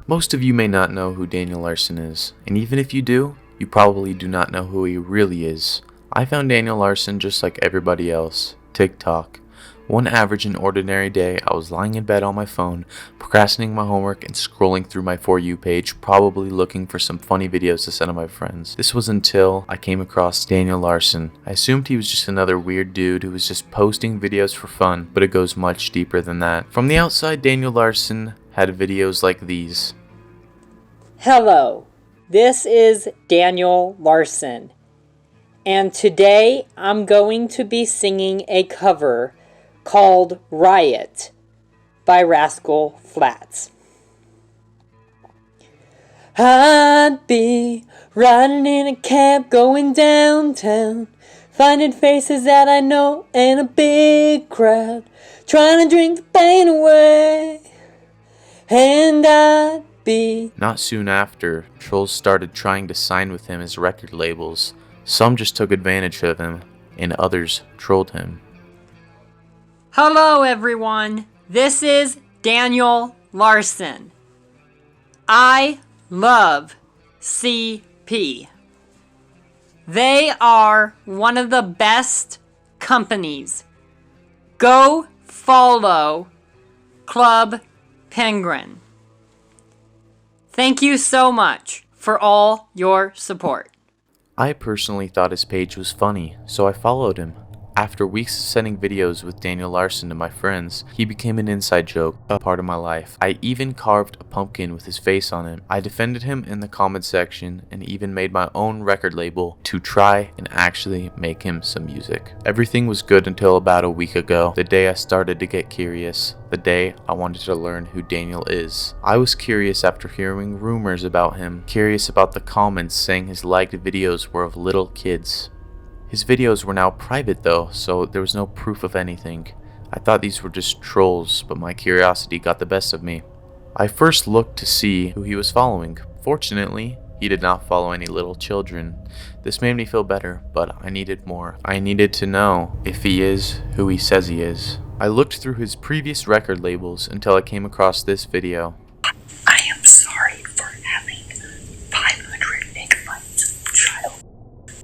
Most of you may not know who Daniel Larson is, and even if you do, you probably do not know who he really is. I found Daniel Larson just like everybody else. TikTok. One average and ordinary day, I was lying in bed on my phone, procrastinating my homework and scrolling through my For You page, probably looking for some funny videos to send to my friends. This was until I came across Daniel Larson. I assumed he was just another weird dude who was just posting videos for fun, but it goes much deeper than that. From the outside, Daniel Larson had videos like these. Hello, this is Daniel Larson, and today I'm going to be singing a cover called Riot by Rascal Flatts. I'd be riding in a cab going downtown, finding faces that I know in a big crowd, trying to drink the pain away, and I'd be... Not soon after, trolls started trying to sign with him as record labels. Some just took advantage of him, and others trolled him. Hello everyone, this is Daniel Larson. I love CP. They are one of the best companies. Go follow Club Penguin. Thank you so much for all your support. I personally thought his page was funny, so I followed him. After weeks of sending videos with Daniel Larson to my friends, he became an inside joke, a part of my life. I even carved a pumpkin with his face on it. I defended him in the comment section and even made my own record label to try and actually make him some music. Everything was good until about a week ago, the day I started to get curious, the day I wanted to learn who Daniel is. I was curious after hearing rumors about him, curious about the comments saying his liked videos were of little kids. His videos were now private though, so there was no proof of anything. I thought these were just trolls, but my curiosity got the best of me. I first looked to see who he was following. Fortunately, he did not follow any little children. This made me feel better, but I needed more. I needed to know if he is who he says he is. I looked through his previous record labels until I came across this video. I am sorry for having 500 megabytes of child.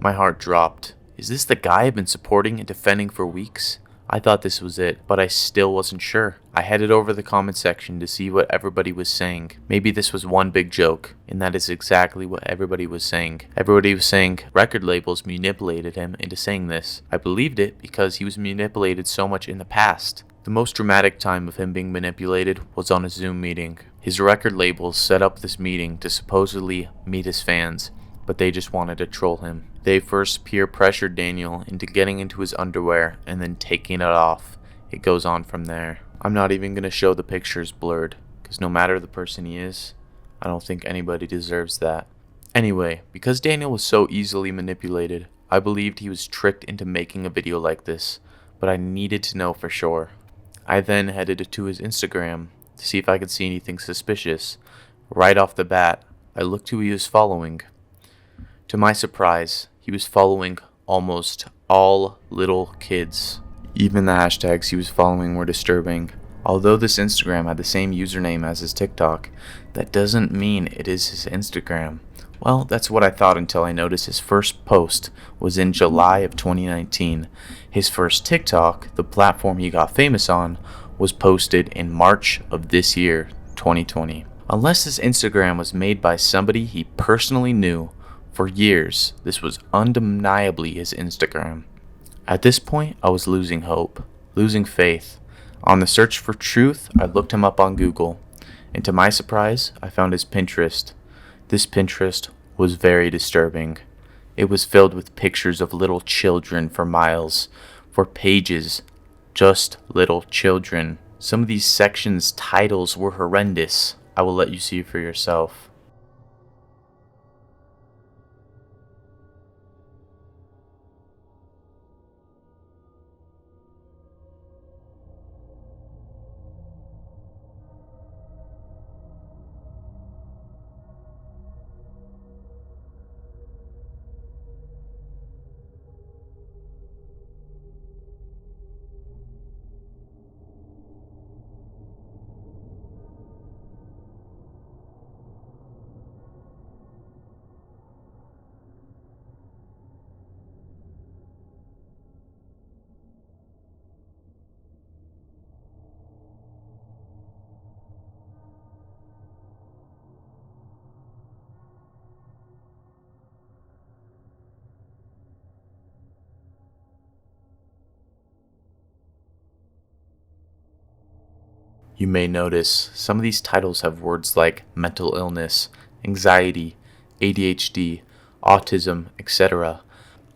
My heart dropped. Is this the guy I've been supporting and defending for weeks? I thought this was it, but I still wasn't sure. I headed over the comment section to see what everybody was saying. Maybe this was one big joke, and that is exactly what everybody was saying. Everybody was saying record labels manipulated him into saying this. I believed it because he was manipulated so much in the past. The most dramatic time of him being manipulated was on a Zoom meeting. His record labels set up this meeting to supposedly meet his fans, but they just wanted to troll him. They first peer pressured Daniel into getting into his underwear and then taking it off. It goes on from there. I'm not even going to show the pictures blurred, because no matter the person he is, I don't think anybody deserves that. Anyway, because Daniel was so easily manipulated, I believed he was tricked into making a video like this, but I needed to know for sure. I then headed to his Instagram to see if I could see anything suspicious. Right off the bat, I looked who he was following. To my surprise, he was following almost all little kids. Even the hashtags he was following were disturbing. Although this Instagram had the same username as his TikTok, that doesn't mean it is his Instagram. Well, that's what I thought until I noticed his first post was in July of 2019. His first TikTok, the platform he got famous on, was posted in March of this year, 2020. Unless this Instagram was made by somebody he personally knew, for years, this was undeniably his Instagram. At this point, I was losing hope, losing faith. On the search for truth, I looked him up on Google, and to my surprise, I found his Pinterest. This Pinterest was very disturbing. It was filled with pictures of little children for miles, for pages, just little children. Some of these sections' titles were horrendous. I will let you see for yourself. You may notice some of these titles have words like mental illness, anxiety, ADHD, autism, etc.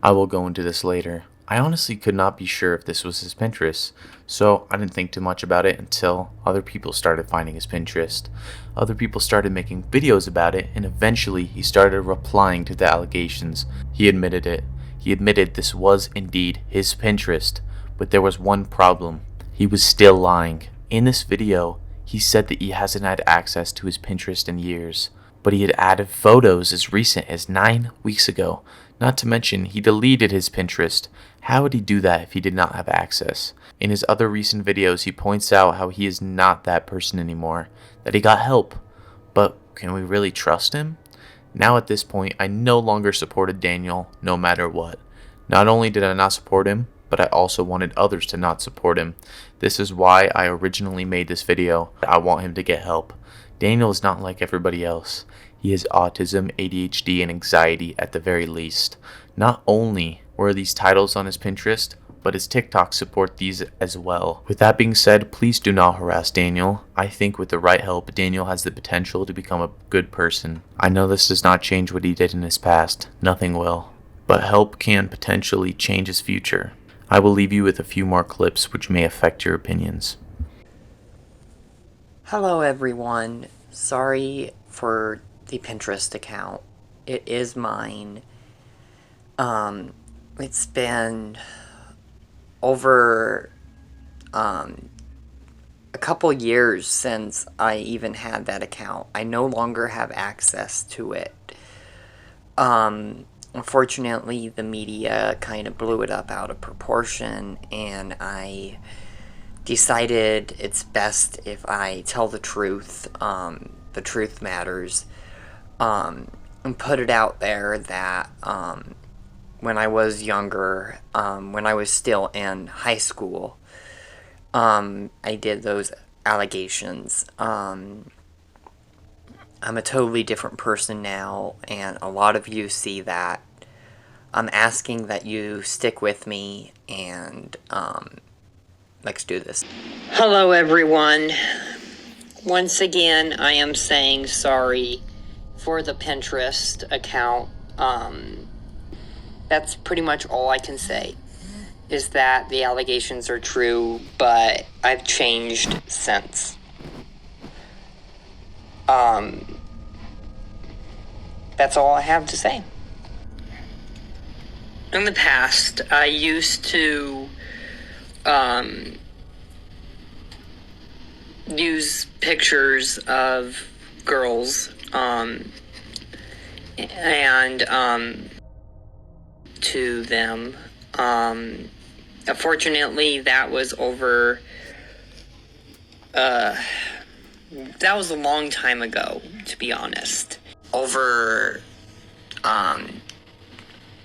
I will go into this later. I honestly could not be sure if this was his Pinterest, so I didn't think too much about it until other people started finding his Pinterest. Other people started making videos about it, and eventually he started replying to the allegations. He admitted it. He admitted this was indeed his Pinterest, but there was one problem. He was still lying. In this video, he said that he hasn't had access to his Pinterest in years, but he had added photos as recent as 9 weeks ago. Not to mention, he deleted his Pinterest. How would he do that if he did not have access? In his other recent videos, he points out how he is not that person anymore, that he got help. But can we really trust him? Now at this point, I no longer supported Daniel, no matter what. Not only did I not support him, but I also wanted others to not support him. This is why I originally made this video. I want him to get help. Daniel is not like everybody else. He has autism, ADHD, and anxiety at the very least. Not only were these titles on his Pinterest, but his TikTok support these as well. With that being said, please do not harass Daniel. I think with the right help, Daniel has the potential to become a good person. I know this does not change what he did in his past. Nothing will. But help can potentially change his future. I will leave you with a few more clips which may affect your opinions. Hello everyone. Sorry for the Pinterest account. It is mine. It's been over a couple years since I even had that account. I no longer have access to it. Unfortunately, the media kind of blew it up out of proportion, and I decided it's best if I tell the truth. The truth matters. And put it out there that when I was younger, when I was still in high school, I did those allegations. I'm a totally different person now, and a lot of you see that. I'm asking that you stick with me, and let's do this. Hello everyone. Once again, I am saying sorry for the Pinterest account. That's pretty much all I can say, is that the allegations are true, but I've changed since. That's all I have to say. In the past, I used to use pictures of girls and to them. Unfortunately, that was over. That was a long time ago, to be honest. Over a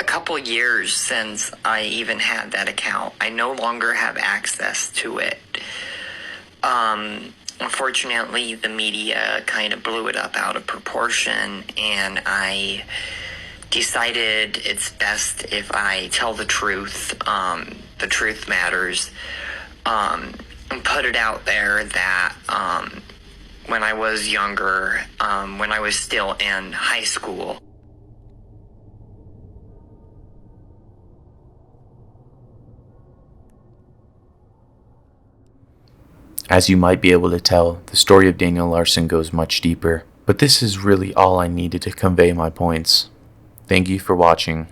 couple years since I even had that account. I no longer have access to it. Unfortunately, the media kind of blew it up out of proportion, and I decided it's best if I tell the truth. The truth matters. And put it out there that when I was younger, when I was still in high school. As you might be able to tell, the story of Daniel Larson goes much deeper, but this is really all I needed to convey my points. Thank you for watching.